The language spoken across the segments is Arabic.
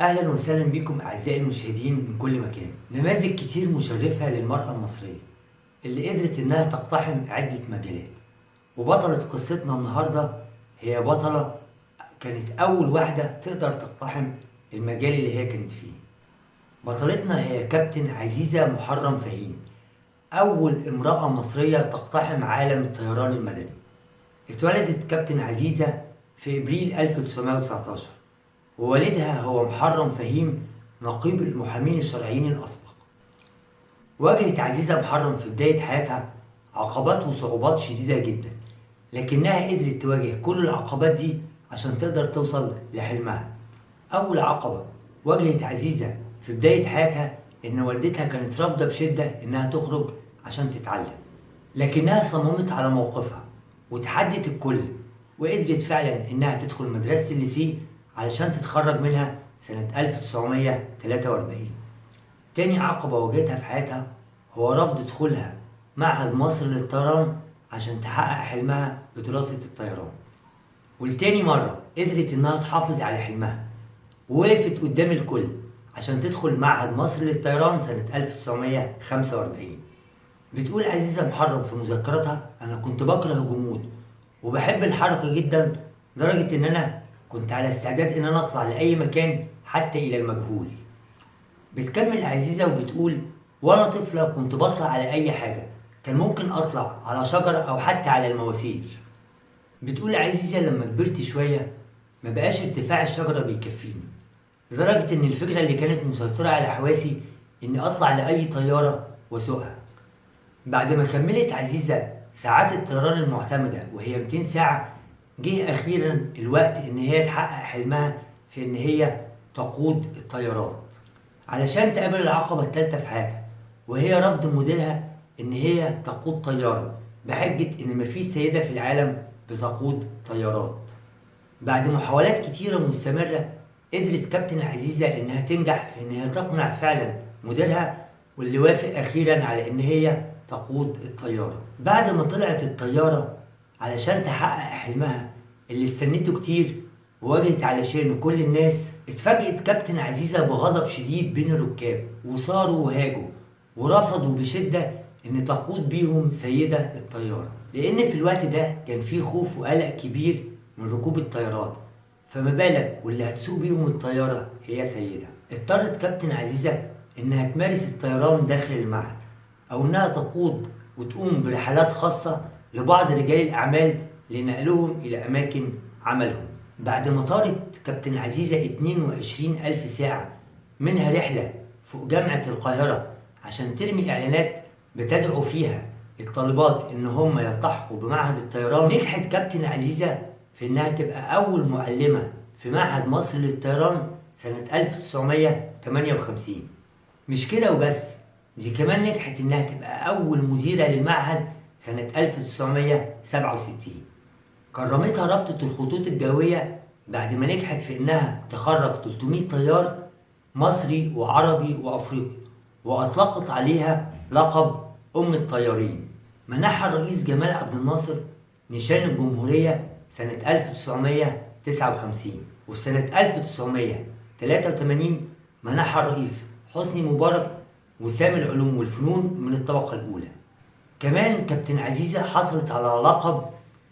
أهلا وسهلا بكم أعزائي المشاهدين من كل مكان. نماذج كتير مشرفة للمرأة المصرية اللي قدرت إنها تقتحم عدة مجالات، وبطلة قصتنا النهاردة هي بطلة كانت أول واحدة تقدر تقتحم المجال اللي هي كانت فيه. بطلتنا هي كابتن عزيزة محرم فهيم، أول امرأة مصرية تقتحم عالم الطيران المدني. اتولدت كابتن عزيزة في إبريل 1919، ووالدها هو محرم فهيم نقيب المحامين الشرعيين الأسبق. واجهت عزيزة محرم في بداية حياتها عقبات وصعوبات شديدة جدا، لكنها قدرت تواجه كل العقبات دي عشان تقدر توصل لحلمها. أول عقبة واجهت عزيزة في بداية حياتها إن والدتها كانت رافضة بشدة إنها تخرج عشان تتعلم، لكنها صممت على موقفها وتحدت الكل، وقدرت فعلا إنها تدخل مدرسة الليسيه علشان تتخرج منها سنة 1943. تاني عقبة واجهتها في حياتها هو رفض دخولها معهد مصر للطيران عشان تحقق حلمها بدراسة الطيران. ولتاني مرة قدرت إنها تحافظ على حلمها، ووقفت قدام الكل عشان تدخل معهد مصر للطيران سنة 1945. بتقول عزيزة محرم في مذكراتها: أنا كنت بكره الجمود وبحب الحركة جدا، لدرجة إن أنا كنت على استعداد إن أنا أطلع لأي مكان حتى إلى المجهول. بتكمل عزيزة وبتقول: وأنا طفلة كنت بطلع على أي حاجة، كان ممكن أطلع على شجرة أو حتى على المواسير. بتقول عزيزة: لما كبرت شوية ما بقاش ارتفاع الشجرة بيكفيني، لدرجة إن الفكرة اللي كانت مسيطرة على حواسي إني أطلع لأي طيارة وأسوقها. بعد ما كملت عزيزة ساعات الطيران المعتمدة وهي 200 ساعة، جه أخيرا الوقت إن هي تحقق حلمها في إن هي تقود الطيارات، علشان تقابل العقبة التالتة في حياتها، وهي رفض مديرها إن هي تقود طيارة بحجة إن مفيش سيدة في العالم بتقود طيارات. بعد محاولات كتيرة مستمرة قدرت كابتن عزيزة إنها تنجح في إنها تقنع فعلا مديرها، واللي وافق أخيرا على إن هي تقود الطيارة. بعد ما طلعت الطيارة علشان تحقق حلمها اللي استنته كتير وواجهت علشانه كل الناس، اتفاجئت كابتن عزيزة بغضب شديد بين الركاب، وصاروا وهاجوا ورفضوا بشدة إن تقود بيهم سيدة الطيارة، لأن في الوقت ده كان فيه خوف وقلق كبير من ركوب الطيارات، فما بالك واللي هتسوق بيهم الطيارة هي سيدة. اضطرت كابتن عزيزة إنها تمارس الطيران داخل المعهد، أو إنها تقود وتقوم برحلات خاصة لبعض رجال الأعمال لنقلهم إلى أماكن عملهم. بعد ما طارت كابتن عزيزة 22,000 ساعة، منها رحلة فوق جامعة القاهرة عشان ترمي إعلانات بتدعو فيها الطالبات إن هم يلتحقوا بمعهد الطيران، نجحت كابتن عزيزة في إنها تبقى أول معلمة في معهد مصر للطيران سنة 1958. مش كده وبس، دي كمان نجحت إنها تبقى أول مديرة للمعهد سنة 1967. كرمتها رابطة الخطوط الجوية بعد ما نجحت في إنها تخرج 300 طيار مصري وعربي وأفريقي، وأطلقت عليها لقب أم الطيارين. منحها الرئيس جمال عبد الناصر نشان الجمهورية سنة 1959، وفي سنة 1983 منحها الرئيس حسني مبارك وسام العلوم والفنون من الطبقة الأولى. كمان كابتن عزيزة حصلت على لقب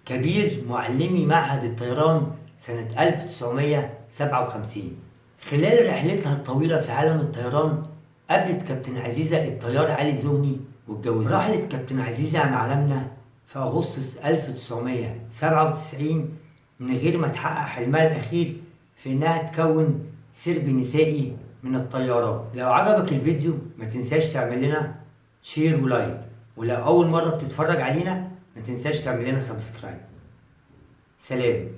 كبير معلمي معهد الطيران سنة 1957. خلال رحلتها الطويلة في عالم الطيران قابلت كابتن عزيزة الطيار علي زهني واتجوزها. رحلت كابتن عزيزة عن عالمنا في أغسطس 1997 من غير ما تحقق حلمها الأخير في إنها تكون سرب نسائي من الطيارات. لو عجبك الفيديو ما تنساش تعمل لنا شير ولايك، ولو أول مرة بتتفرج علينا ما تنساش تعمل لنا سبسكرايب. سلام.